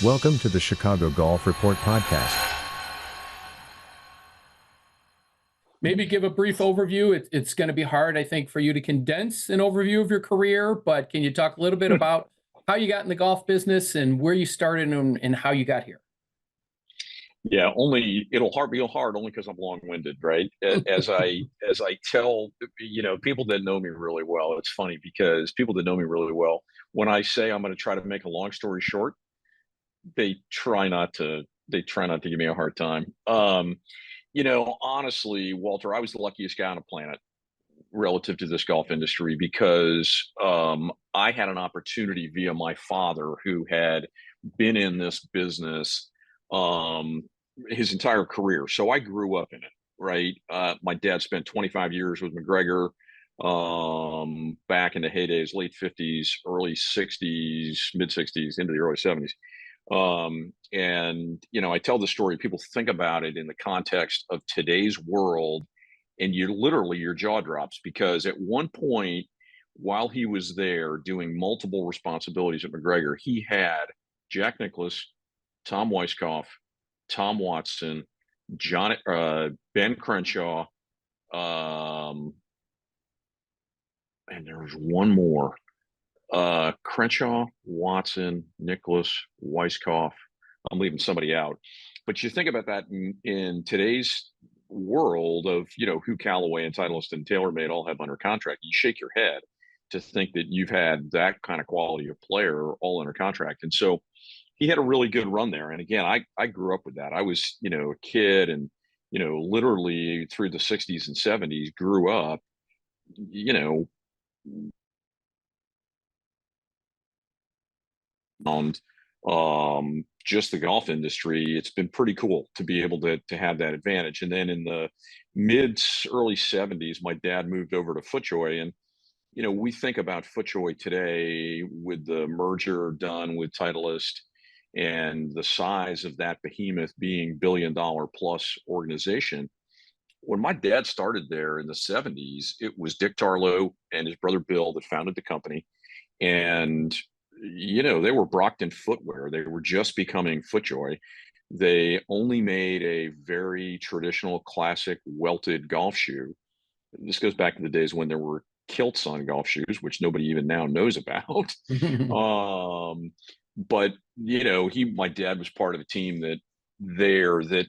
Welcome to the Chicago Golf Report podcast. Maybe give a brief overview. It's going to be hard, I think, for you to condense an overview of your career, but can you talk a little bit about how you got in the golf business and where you started and how you got here? Yeah, only it'll be hard only because I'm long-winded, right? As I tell people that know me really well, it's funny because people that know me really well, when I say I'm going to try to make a long story short, they try not to give me a hard time. Honestly, Walter, I was the luckiest guy on the planet relative to this golf industry because I had an opportunity via my father, who had been in this business his entire career. So I grew up in it, right? My dad spent 25 years with McGregor back in the heydays, late 50s, early 60s, mid 60s, into the early 70s. I tell the story, people think about it in the context of today's world, and your jaw drops, because at one point while he was there doing multiple responsibilities at McGregor, he had Jack Nicklaus, Tom Weiskopf, Tom Watson, Ben Crenshaw, and there was one more. Crenshaw, Watson, Nicklaus, Weiskopf. I'm leaving somebody out. But you think about that in today's world of, who Callaway and Titleist and TaylorMade all have under contract, you shake your head to think that you've had that kind of quality of player all under contract. And so he had a really good run there. And again, I grew up with that. I was, a kid, and, literally through the 60s and 70s grew up, on just the golf industry. It's been pretty cool to be able to have that advantage. And then in the early 70s, my dad moved over to FootJoy, and we think about FootJoy today with the merger done with Titleist and the size of that behemoth being $1 billion plus organization. When my dad started there in the 70s, it was Dick Tarlow and his brother Bill that founded the company. And they were Brockton footwear. They were just becoming FootJoy. They only made a very traditional, classic welted golf shoe. This goes back to the days when there were kilts on golf shoes, which nobody even now knows about. But my dad was part of a team that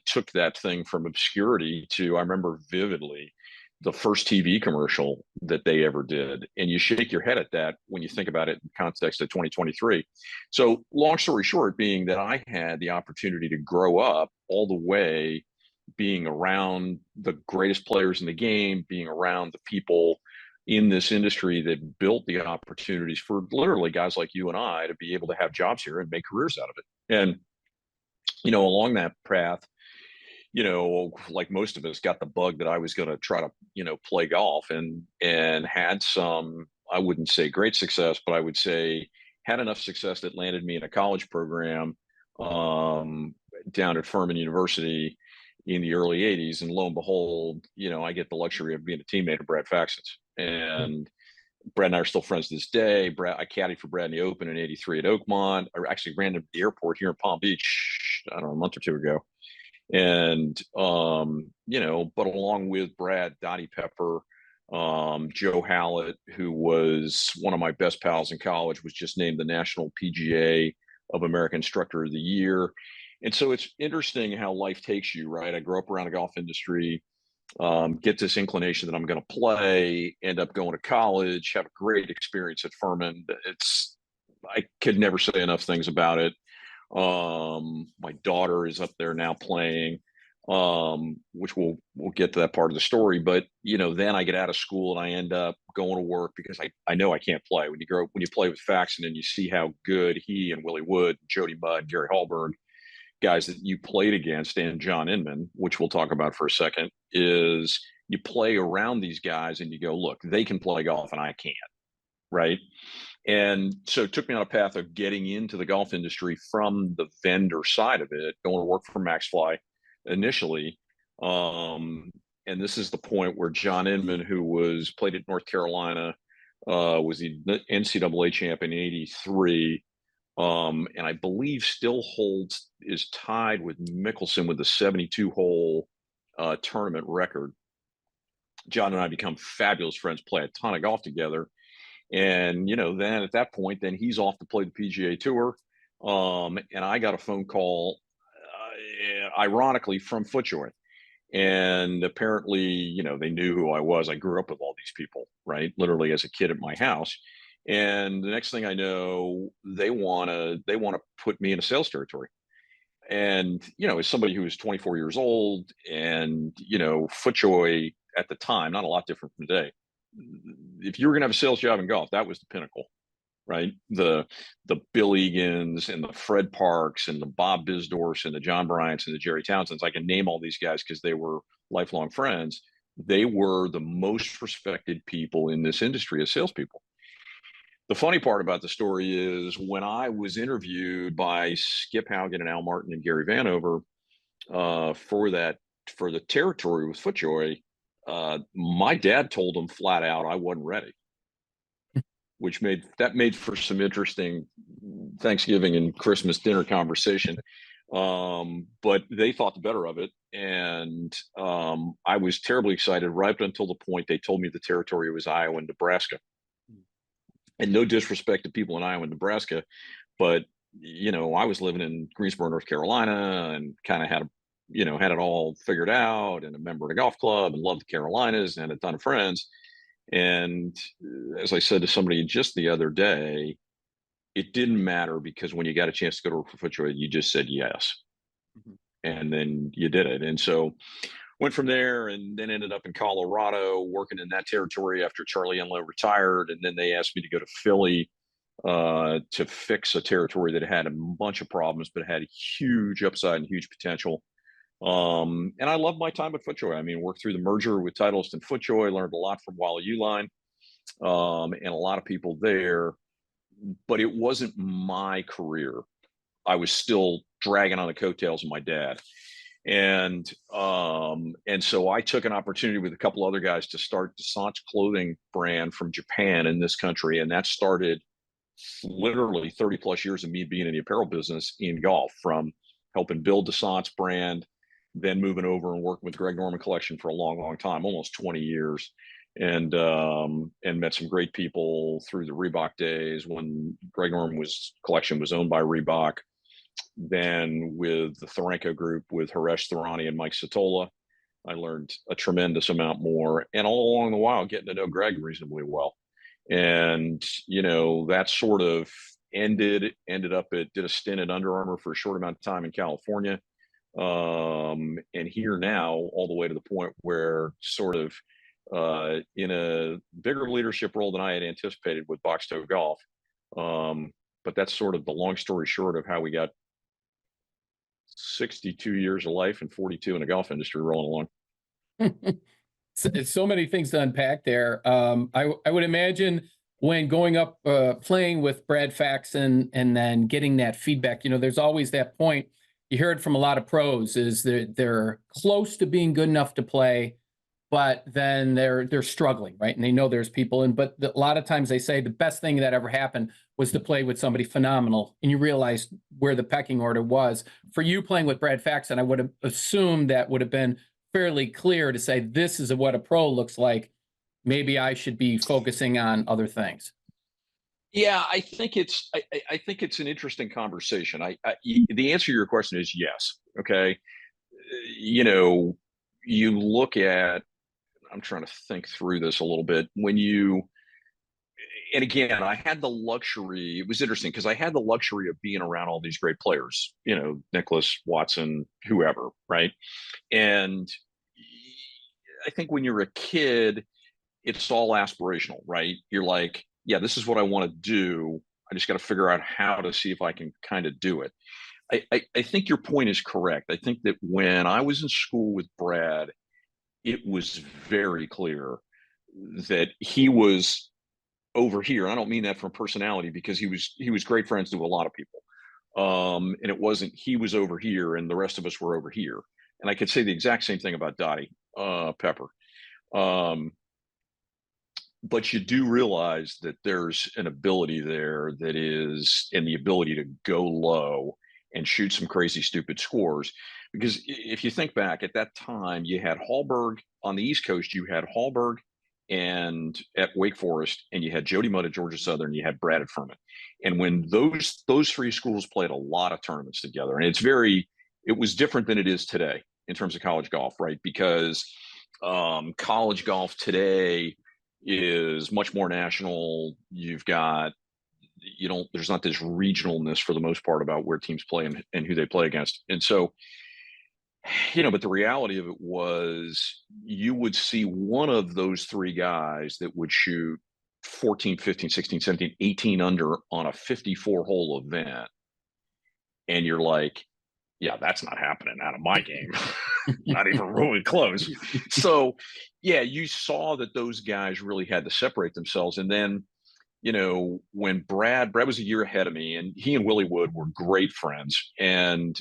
took that thing from obscurity to, I remember vividly, the first TV commercial that they ever did. And you shake your head at that when you think about it in context of 2023. So long story short, being that I had the opportunity to grow up all the way being around the greatest players in the game, being around the people in this industry that built the opportunities for literally guys like you and I to be able to have jobs here and make careers out of it. And, along that path, like most of us, got the bug that I was going to try to, play golf, and had some, I wouldn't say great success, but I would say had enough success that landed me in a college program down at Furman University in the early 80s. And lo and behold, I get the luxury of being a teammate of Brad Faxon's. And Brad and I are still friends to this day. I caddied for Brad in the Open in '83 at Oakmont. I actually ran to the airport here in Palm Beach, I don't know, a month or two ago. And, but along with Brad, Dottie Pepper, Joe Hallett, who was one of my best pals in college, was just named the National PGA of America Instructor of the Year. And so it's interesting how life takes you, right? I grew up around the golf industry, get this inclination that I'm going to play, end up going to college, have a great experience at Furman. I could never say enough things about it. My daughter is up there now playing, which we'll get to that part of the story. But then I get out of school and I end up going to work because I know I can't play. When you play with Faxon and you see how good he and Willie Wood, Jody Mudd, Gary Hallberg, guys that you played against, and John Inman, which we'll talk about for a second, is you play around these guys and you go, look, they can play golf and I can't, right? And so it took me on a path of getting into the golf industry from the vendor side of it, going to work for Maxfli initially. And this is the point where John Inman, who played at North Carolina, was the NCAA champion in '83, And I believe still is tied with Mickelson with the 72 hole tournament record. John and I become fabulous friends, play a ton of golf together. And, then at that point, then he's off to play the PGA Tour. And I got a phone call, ironically, from FootJoy. And apparently, they knew who I was. I grew up with all these people, right? Literally as a kid at my house. And the next thing I know, they want to put me in a sales territory. And, as somebody who was 24 years old and, FootJoy at the time, not a lot different from today. If you were going to have a sales job in golf, that was the pinnacle, right? The Bill Egan's and the Fred Parks and the Bob Bisdorfs and the John Bryants and the Jerry Townsends. I can name all these guys because they were lifelong friends. They were the most respected people in this industry as salespeople. The funny part about the story is when I was interviewed by Skip Haugen and Al Martin and Gary Vanover for the territory with FootJoy, my dad told them flat out I wasn't ready, which made for some interesting Thanksgiving and Christmas dinner conversation. But they thought the better of it, and I was terribly excited right up until the point they told me the territory was Iowa and Nebraska. And no disrespect to people in Iowa and Nebraska, but I was living in Greensboro, North Carolina, and kind of had it all figured out, and a member of the golf club, and loved the Carolinas, and had a ton of friends. And as I said to somebody just the other day, it didn't matter, because when you got a chance to go to work for FootJoy, you just said yes, and then you did it. And so went from there, and then ended up in Colorado working in that territory after Charlie Enlow retired. And then they asked me to go to Philly to fix a territory that had a bunch of problems, but had a huge upside and huge potential. And I loved my time at FootJoy. I mean, worked through the merger with Titleist and FootJoy, learned a lot from Wally Uline, and a lot of people there, but it wasn't my career. I was still dragging on the coattails of my dad. And so I took an opportunity with a couple other guys to start Descent's clothing brand from Japan in this country. And that started literally 30 plus years of me being in the apparel business in golf, from helping build Descent's brand, then moving over and working with Greg Norman Collection for a long, long time, almost 20 years. And met some great people through the Reebok days when Greg Norman Collection was owned by Reebok. Then with the Thorenko group with Haresh Thorani and Mike Satola, I learned a tremendous amount more, and all along the while getting to know Greg reasonably well. And that sort of ended up did a stint at Under Armour for a short amount of time in California, and here now, all the way to the point where sort of in a bigger leadership role than I had anticipated with Boxto Golf. But that's sort of the long story short of how we got 62 years of life and 42 in the golf industry rolling along. So many things to unpack there. I would imagine when going up, playing with Brad Faxon and then getting that feedback, there's always that point. You hear it from a lot of pros, is that they're close to being good enough to play, but then they're struggling, right? And they know there's people but a lot of times they say the best thing that ever happened was to play with somebody phenomenal, and you realize where the pecking order was. For you playing with Brad Faxon, I would have assumed that would have been fairly clear to say, this is what a pro looks like. Maybe I should be focusing on other things. Yeah, I think it's an interesting conversation. The answer to your question is yes. Okay. You look at, I'm trying to think through this a little bit. And again, I had the luxury, it was interesting because I had the luxury of being around all these great players, Nicklaus, Watson, whoever, right? And I think when you're a kid, it's all aspirational, right? You're like, yeah, this is what I want to do. I just got to figure out how to see if I can kind of do it. I think your point is correct. I think that when I was in school with Brad, it was very clear that he was over here. I don't mean that from personality, because he was great friends to a lot of people. And it wasn't, he was over here and the rest of us were over here. And I could say the exact same thing about Dottie Pepper. but you do realize that there's an ability there that is, and the ability to go low and shoot some crazy, stupid scores. Because if you think back at that time, you had Hallberg on the East Coast, you had Hallberg and at Wake Forest, and you had Jody Mudd at Georgia Southern, you had Brad at Furman. And when those three schools played a lot of tournaments together, and it was different than it is today in terms of college golf, right? Because college golf today is much more national. You've got, there's not this regionalness for the most part about where teams play and who they play against. And so, but the reality of it was you would see one of those three guys that would shoot 14, 15, 16, 17, 18 under on a 54 hole event. And you're like, yeah, that's not happening out of my game. Not even really close. So, yeah, you saw that those guys really had to separate themselves. And then, when Brad was a year ahead of me, and he and Willie Wood were great friends. And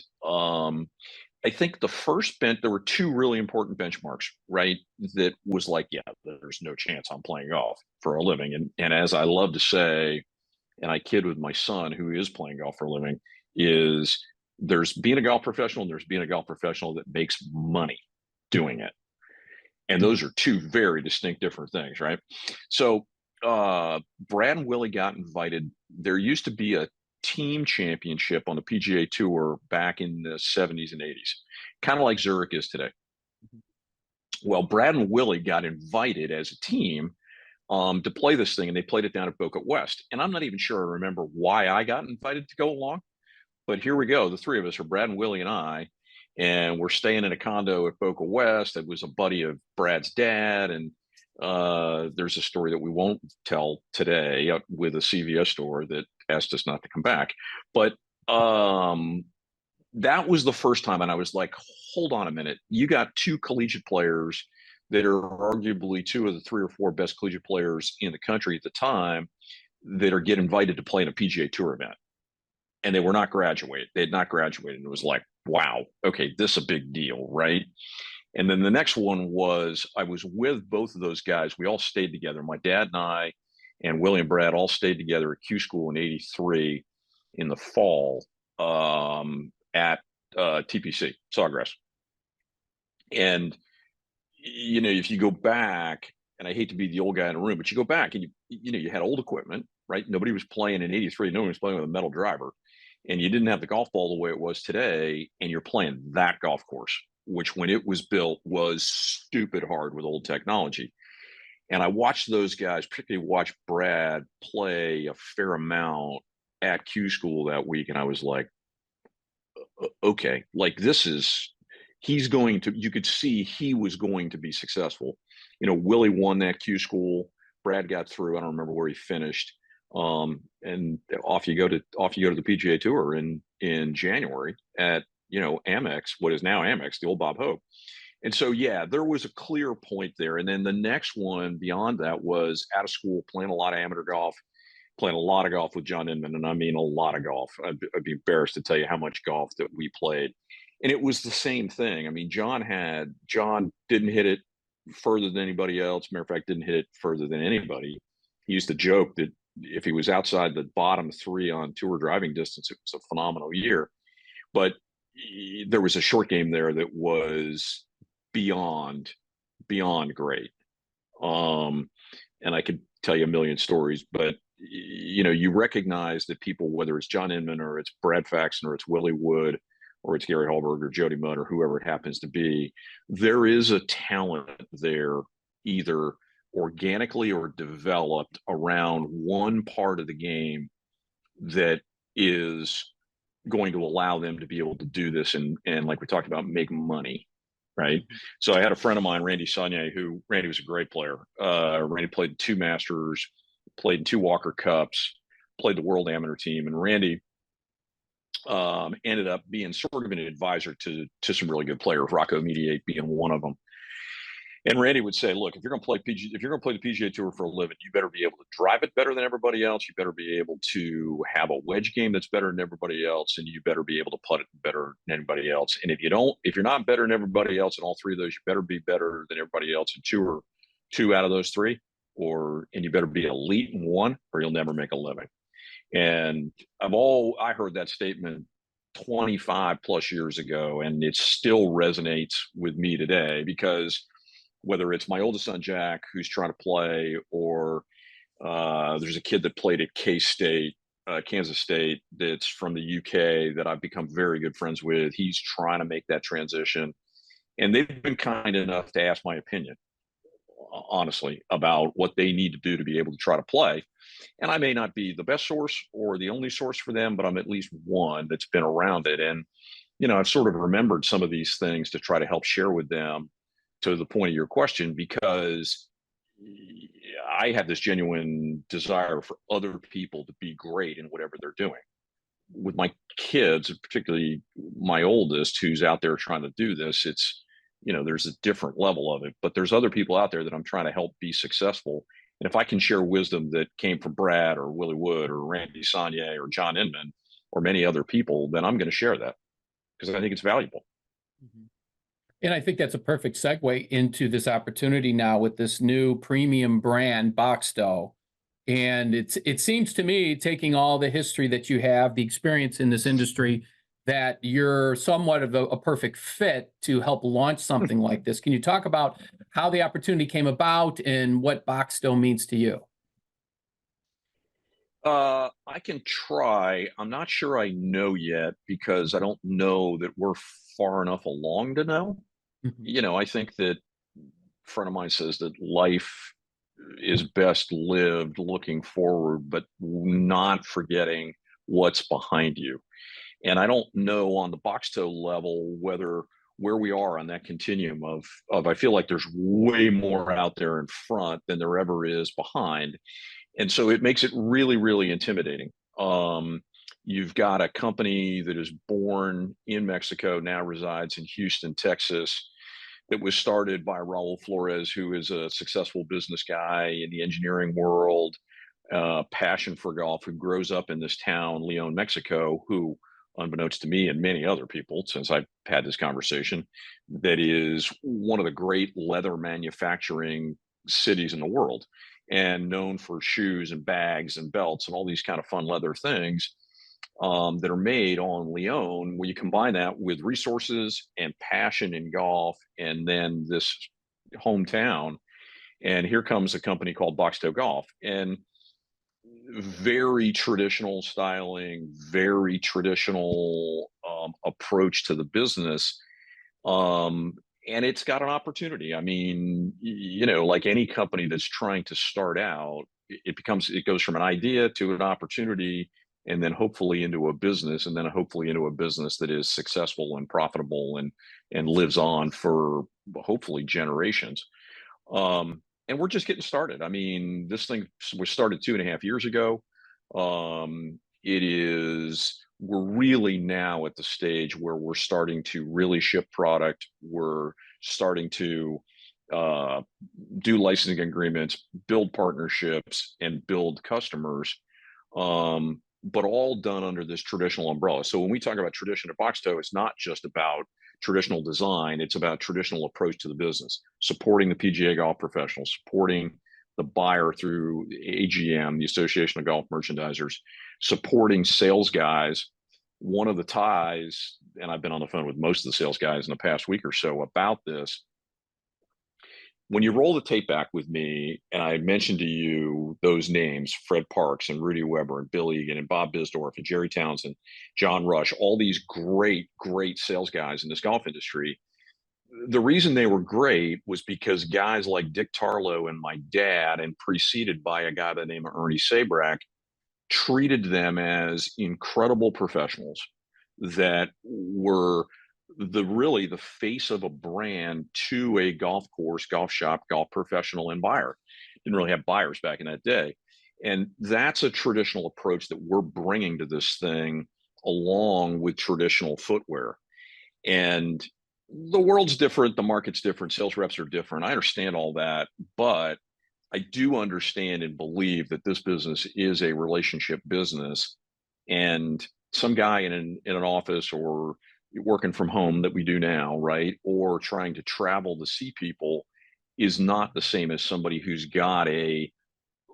I think there were two really important benchmarks, right? That was like, yeah, there's no chance I'm playing golf for a living. And as I love to say, and I kid with my son who is playing golf for a living, is there's being a golf professional and there's being a golf professional that makes money doing it. And those are two very distinct different things, right? So Brad and Willie got invited. There used to be a team championship on the PGA Tour back in the 70s and 80s, kind of like Zurich is today. Well, Brad and Willie got invited as a team to play this thing, and they played it down at Boca West. And I'm not even sure I remember why I got invited to go along. But here we go. The three of us are Brad and Willie and I, and we're staying in a condo at Boca West. It was a buddy of Brad's dad. And there's a story that we won't tell today with a CVS store that asked us not to come back. But that was the first time. And I was like, hold on a minute. You got two collegiate players that are arguably two of the three or four best collegiate players in the country at the time that are get invited to play in a PGA Tour event. And they were not graduated. They had not graduated. And it was like, wow, okay, this is a big deal, right? And then the next one was I was with both of those guys. We all stayed together. My dad and I and Willie and Brad all stayed together at Q School in '83 in the fall at TPC, Sawgrass. And, if you go back, and I hate to be the old guy in the room, but you go back and you had old equipment, right? Nobody was playing in '83. Nobody was playing with a metal driver. And you didn't have the golf ball the way it was today. And you're playing that golf course, which when it was built was stupid hard with old technology. And I watched those guys, particularly watch Brad play a fair amount at Q School that week. And I was like, okay, like you could see he was going to be successful. Willie won that Q School. Brad got through. I don't remember where he finished. And off you go to the PGA Tour in January at Amex, what is now Amex, the old Bob Hope. And so yeah, there was a clear point there. And then the next one beyond that was out of school, playing a lot of amateur golf, playing a lot of golf with John Inman, and I mean a lot of golf. I'd be embarrassed to tell you how much golf that we played. And it was the same thing. I mean, John didn't hit it further than anybody else. Matter of fact, didn't hit it further than anybody. He used to joke that if he was outside the bottom three on tour driving distance, it was a phenomenal year. But there was a short game there that was beyond great. And I could tell you a million stories, but you recognize that people, whether it's John Inman or it's Brad Faxon or it's Willie Wood or it's Gary Hallberg or Jody Mudd or whoever it happens to be, there is a talent there, either organically or developed around one part of the game that is going to allow them to be able to do this and like we talked about, make money, right? So I had a friend of mine, Randy Saunier, Randy was a great player. Randy played 2 Masters, played in 2 Walker Cups, played the World Amateur team, and Randy ended up being sort of an advisor to some really good players, Rocco Mediate being one of them. And Randy would say, look, if you're going to play the PGA Tour for a living, you better be able to drive it better than everybody else. You better be able to have a wedge game that's better than everybody else, and you better be able to putt it better than anybody else. And if you're not better than everybody else in all 3 of those, you better be better than everybody else in 2 out of those 3. and you better be elite in one, or you'll never make a living. And I heard that statement 25 plus years ago, and it still resonates with me today, because whether it's my oldest son, Jack, who's trying to play, or there's a kid that played at K-State, Kansas State, that's from the UK that I've become very good friends with. He's trying to make that transition. And they've been kind enough to ask my opinion, honestly, about what they need to do to be able to try to play. And I may not be the best source or the only source for them, but I'm at least one that's been around it. And, I've sort of remembered some of these things to try to help share with them, to the point of your question, because I have this genuine desire for other people to be great in whatever they're doing. With my kids, particularly my oldest, who's out there trying to do this, it's, there's a different level of it, but there's other people out there that I'm trying to help be successful. And if I can share wisdom that came from Brad or Willie Wood or Randy Saunier or John Inman or many other people, then I'm going to share that, because I think it's valuable. Mm-hmm. And I think that's a perfect segue into this opportunity now with this new premium brand, Boxto. And it seems to me, taking all the history that you have, the experience in this industry, that you're somewhat of a perfect fit to help launch something like this. Can you talk about how the opportunity came about and what Boxto means to you? I can try. I'm not sure I know yet, because I don't know that we're far enough along to know. Mm-hmm. I think that a friend of mine says that life is best lived looking forward, but not forgetting what's behind you. And I don't know on the Boxto level where we are on that continuum of I feel like there's way more out there in front than there ever is behind. And so it makes it really, really intimidating. You've got a company that is born in Mexico, now resides in Houston, Texas, that was started by Raul Flores, who is a successful business guy in the engineering world, passion for golf, who grows up in this town, Leon, Mexico, who, unbeknownst to me and many other people since I've had this conversation, that is one of the great leather manufacturing cities in the world, and known for shoes and bags and belts and all these kind of fun leather things that are made on Leon. Where you combine that with resources and passion in golf, and then this hometown, and here comes a company called Boxto Golf, and very traditional styling, very traditional approach to the business. And it's got an opportunity. I mean, like any company that's trying to start out, it goes from an idea to an opportunity, and then hopefully into a business, and then hopefully into a business that is successful and profitable and lives on for hopefully generations. And we're just getting started. I mean, this thing was started 2.5 years ago. We're really now at the stage where we're starting to really ship product. We're starting to do licensing agreements, build partnerships, and build customers. But all done under this traditional umbrella. So when we talk about tradition at Boxto, it's not just about traditional design, it's about traditional approach to the business, supporting the PGA golf professionals, supporting the buyer through AGM, the Association of Golf Merchandisers, supporting sales guys. One of the ties, and I've been on the phone with most of the sales guys in the past week or so about this, when you roll the tape back with me, and I mentioned to you those names, Fred Parks and Rudy Weber and Bill Egan and Bob Bisdorf and Jerry Townsend, John Rush, all these great, great sales guys in this golf industry, the reason they were great was because guys like Dick Tarlow and my dad, and preceded by a guy by the name of Ernie Sabrak, treated them as incredible professionals that were really the face of a brand to a golf course, golf shop, golf professional, and buyer. Didn't really have buyers back in that day. And that's a traditional approach that we're bringing to this thing, along with traditional footwear. And the world's different, the market's different, sales reps are different. I understand all that, but I do understand and believe that this business is a relationship business. And some guy in an office, or working from home that we do now, right, or trying to travel to see people, is not the same as somebody who's got a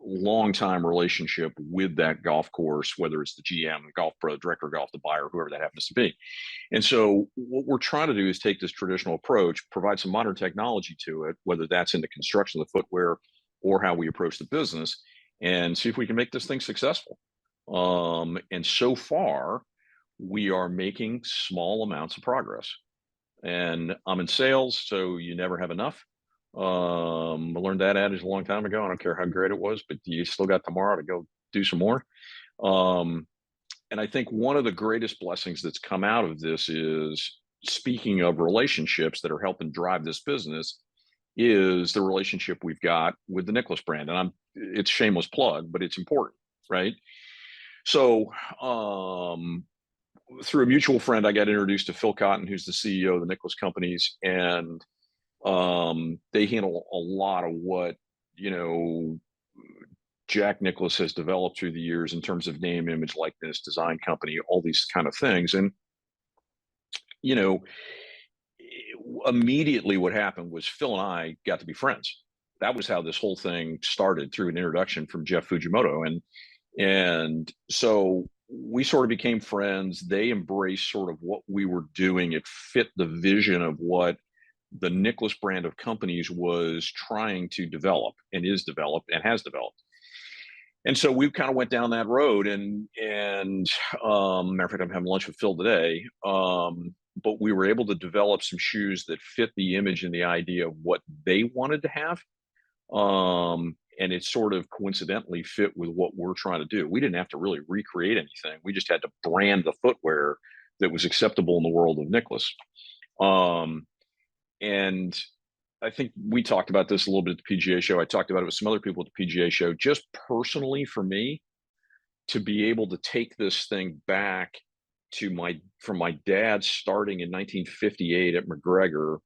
long time relationship with that golf course, whether it's the GM, the golf pro, director of golf, the buyer, whoever that happens to be. And so what we're trying to do is take this traditional approach, provide some modern technology to it, whether that's in the construction of the footwear or how we approach the business, and see if we can make this thing successful. And so far, we are making small amounts of progress. And I'm in sales, so you never have enough. I learned that adage a long time ago. I don't care how great it was, but you still got tomorrow to go do some more. And I think one of the greatest blessings that's come out of this is, speaking of relationships that are helping drive this business, is the relationship we've got with the Nicklaus brand. And it's a shameless plug, but it's important, right? So through a mutual friend, I got introduced to Phil Cotton, who's the CEO of the Nicklaus companies, and they handle a lot of what, Jack Nicklaus has developed through the years in terms of name, image, likeness, design company, all these kind of things. And, immediately what happened was Phil and I got to be friends. That was how this whole thing started, through an introduction from Jeff Fujimoto. And so we sort of became friends. They embraced sort of what we were doing. It fit the vision of what the Nicklaus brand of companies was trying to develop, and is developed and has developed. And so we kind of went down that road, and matter of fact, I'm having lunch with Phil today. But we were able to develop some shoes that fit the image and the idea of what they wanted to have. And it sort of coincidentally fit with what we're trying to do. We didn't have to really recreate anything. We just had to brand the footwear that was acceptable in the world of Nicklaus. And I think we talked about this a little bit at the PGA show. I talked about it with some other people at the PGA show. Just personally for me, to be able to take this thing back to from my dad starting in 1958 at McGregor,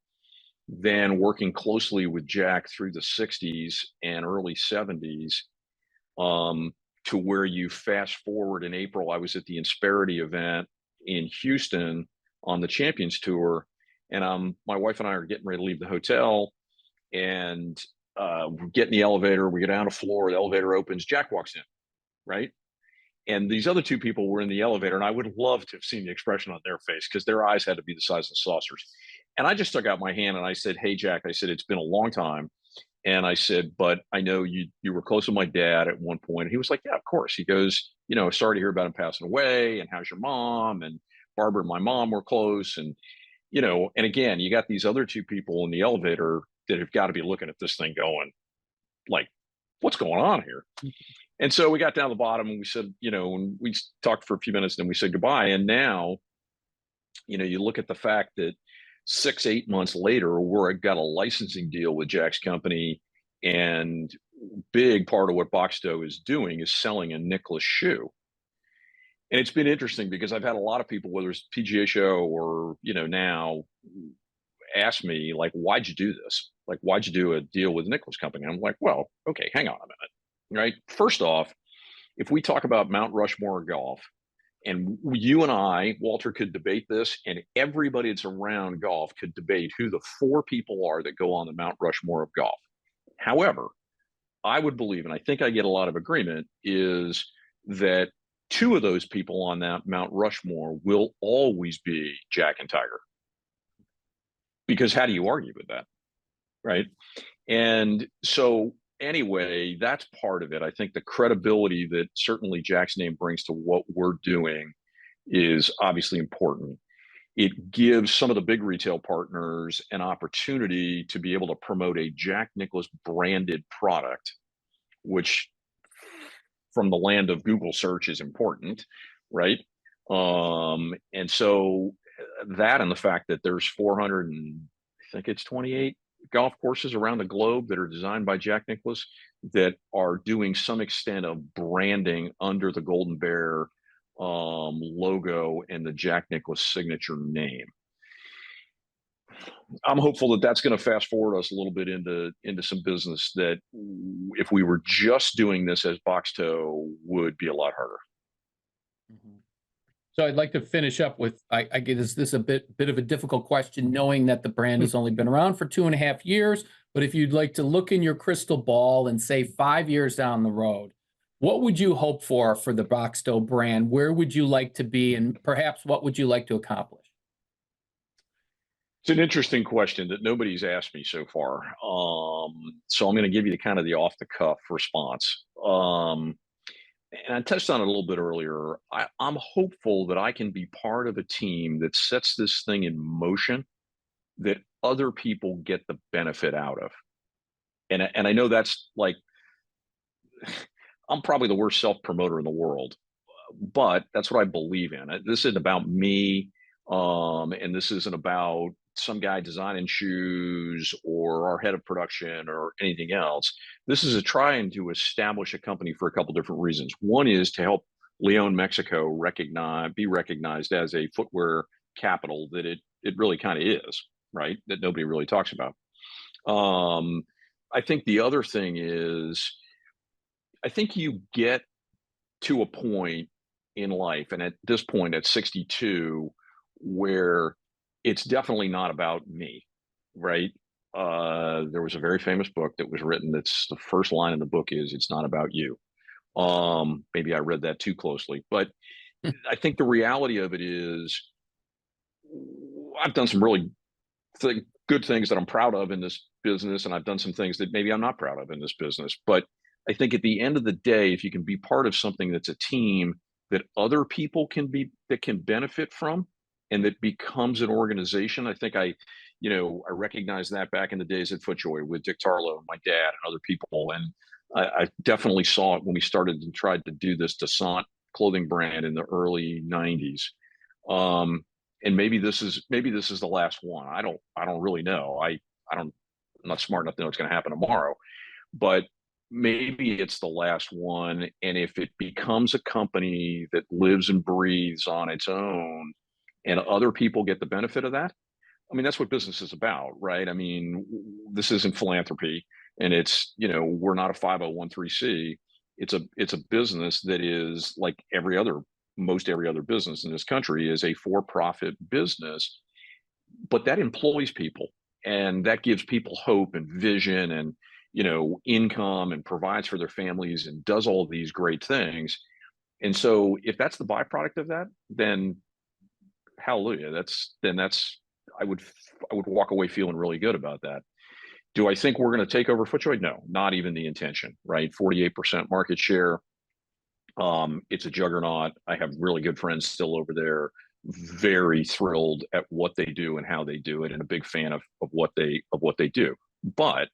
then working closely with Jack through the 60s and early 70s, to where you fast forward in April, I was at the Insperity event in Houston on the Champions Tour, and my wife and I are getting ready to leave the hotel, and we get in the elevator, we go down a floor, the elevator opens, Jack walks in, right? And these other two people were in the elevator, and I would love to have seen the expression on their face, because their eyes had to be the size of saucers. And I just stuck out my hand and I said, "Hey, Jack," I said, "it's been a long time." And I said, "But I know you were close with my dad at one point." And he was like, "Yeah, of course." He goes, "Sorry to hear about him passing away. And how's your mom?" And Barbara and my mom were close. And, and again, you got these other two people in the elevator that have got to be looking at this thing going, like, what's going on here? And so we got down to the bottom and we said, and we talked for a few minutes and then we said goodbye. And now, you look at the fact that 6-8 months later, we're got a licensing deal with Jack's company, and big part of what Boxto is doing is selling a Nicklaus shoe. And it's been interesting because I've had a lot of people, whether it's PGA show or, now, ask me, like, "Why'd you do this? Like, why'd you do a deal with Nicklaus company?" I'm like, well, okay, hang on a minute. Right. First off, if we talk about Mount Rushmore golf, and you and I, Walter, could debate this, and everybody that's around golf could debate who the 4 people are that go on the Mount Rushmore of golf. However, I would believe, and I think I get a lot of agreement, is that 2 of those people on that Mount Rushmore will always be Jack and Tiger. Because how do you argue with that? Right. And so anyway, that's part of it. I think the credibility that certainly Jack's name brings to what we're doing is obviously important. It gives some of the big retail partners an opportunity to be able to promote a Jack Nicklaus branded product, which from the land of Google search is important, right? And so that, and the fact that there's 400 and I think it's 28 golf courses around the globe that are designed by Jack Nicklaus that are doing some extent of branding under the Golden Bear logo and the Jack Nicklaus signature name. I'm hopeful that that's going to fast forward us a little bit into some business that, if we were just doing this as Boxto, would be a lot harder. Mm-hmm. So I'd like to finish up with, I guess this is a bit of a difficult question, knowing that the brand has only been around for 2.5 years, but if you'd like to look in your crystal ball and say 5 years down the road, what would you hope for the Boxto brand? Where would you like to be? And perhaps what would you like to accomplish? It's an interesting question that nobody's asked me so far. So I'm going to give you the kind of the off the cuff response. And I touched on it a little bit earlier. I'm hopeful that I can be part of a team that sets this thing in motion that other people get the benefit out of. And I know that's like, I'm probably the worst self promoter in the world, but that's what I believe in. This isn't about me, and this isn't about some guy designing shoes or our head of production or anything else. This is a trying to establish a company for a couple different reasons. One is to help Leon, Mexico be recognized as a footwear capital that it really kind of is, right? That nobody really talks about. I think the other thing is, I think you get to a point in life, and at this point at 62, where it's definitely not about me, right? There was a very famous book that was written, that's the first line in the book is, it's not about you. Maybe I read that too closely, but I think the reality of it is, I've done some really good things that I'm proud of in this business, and I've done some things that maybe I'm not proud of in this business. But I think at the end of the day, if you can be part of something that's a team that other people can benefit from, and that becomes an organization, I think I recognized that back in the days at FootJoy with Dick Tarlow and my dad and other people. And I definitely saw it when we started and tried to do this Descent clothing brand in the early 90s. And maybe this is the last one. I don't really know. I'm not smart enough to know what's going to happen tomorrow, but maybe it's the last one. And if it becomes a company that lives and breathes on its own and other people get the benefit of that, I mean, that's what business is about, right? I mean, this isn't philanthropy, and it's, we're not a 501(c). It's a business that is like most every other business in this country is a for-profit business, but that employs people, and that gives people hope and vision and, income, and provides for their families and does all these great things. And so if that's the byproduct of that, then hallelujah. I would walk away feeling really good about that. Do I think we're going to take over FootJoy? No, not even the intention, right? 48% market share. It's a juggernaut. I have really good friends still over there, very thrilled at what they do and how they do it, and a big fan of what they do. But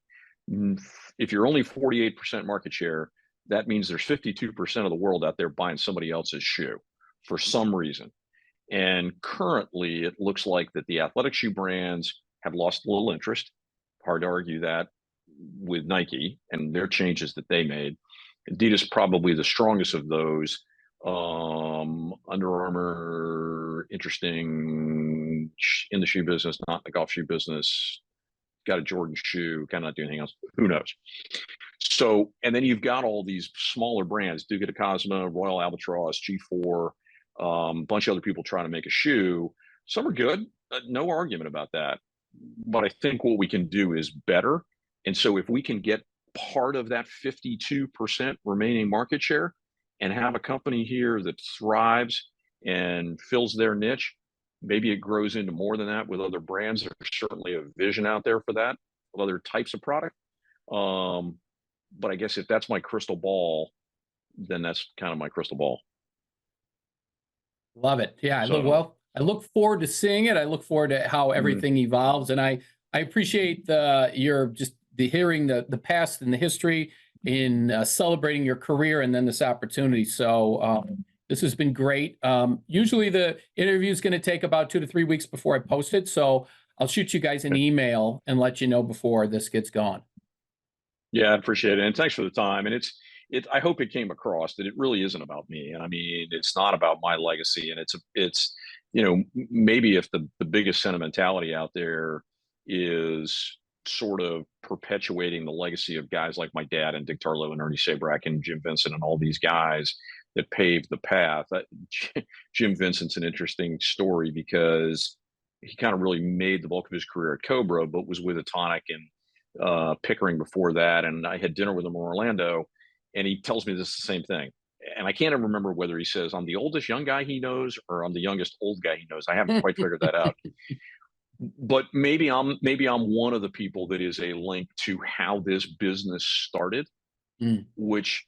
if you're only 48% market share, that means there's 52% of the world out there buying somebody else's shoe for some reason. And currently, it looks like that the athletic shoe brands have lost a little interest. Hard to argue that with Nike and their changes that they made. Adidas probably the strongest of those. Under Armour, interesting in the shoe business, not in the golf shoe business. Got a Jordan shoe, kind of not doing anything else. Who knows? So, and then you've got all these smaller brands, Duca de Cosma, Royal Albatross, G4, a bunch of other people trying to make a shoe. Some are good, no argument about that. But I think what we can do is better. And so if we can get part of that 52% remaining market share and have a company here that thrives and fills their niche, maybe it grows into more than that with other brands. There's certainly a vision out there for that, of other types of product. But I guess if that's my crystal ball, then that's kind of my crystal ball. Love it. Yeah. So, I look forward to seeing it. I look forward to how everything evolves. And I appreciate hearing the past and the history in celebrating your career and then this opportunity. So this has been great. Usually the interview is going to take about 2 to 3 weeks before I post it. So I'll shoot you guys an email and let you know before this gets going. yeah, I appreciate it. And thanks for the time. And I hope it came across that it really isn't about me. And I mean, it's not about my legacy. And it's maybe if the biggest sentimentality out there is sort of perpetuating the legacy of guys like my dad and Dick Tarlow and Ernie Sabrak and Jim Vincent and all these guys that paved the path. Jim Vincent's an interesting story because he kind of really made the bulk of his career at Cobra, but was with Atonic and Pickering before that, and I had dinner with him in Orlando, and he tells me this is the same thing. And I can't even remember whether he says I'm the oldest young guy he knows or I'm the youngest old guy he knows. I haven't quite figured that out. But maybe I'm one of the people that is a link to how this business started, which,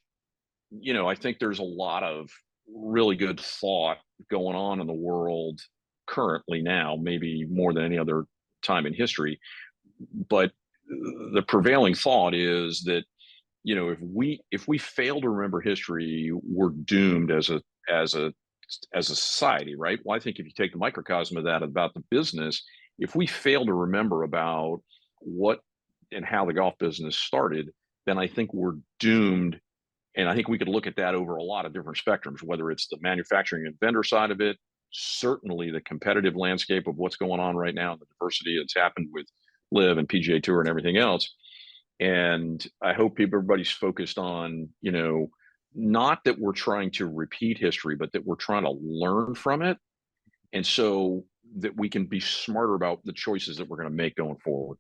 you know, I think there's a lot of really good thought going on in the world currently now, maybe more than any other time in history. But the prevailing thought is that, you know, if we fail to remember history, we're doomed as a society, right? Well, I think if you take the microcosm of that about the business, if we fail to remember about what and how the golf business started, then I think we're doomed. And I think we could look at that over a lot of different spectrums, whether it's the manufacturing and vendor side of it, certainly the competitive landscape of what's going on right now, the diversity that's happened with Live and PGA Tour and everything else. And I hope everybody's focused on, you know, not that we're trying to repeat history, but that we're trying to learn from it. And so that we can be smarter about the choices that we're going to make going forward.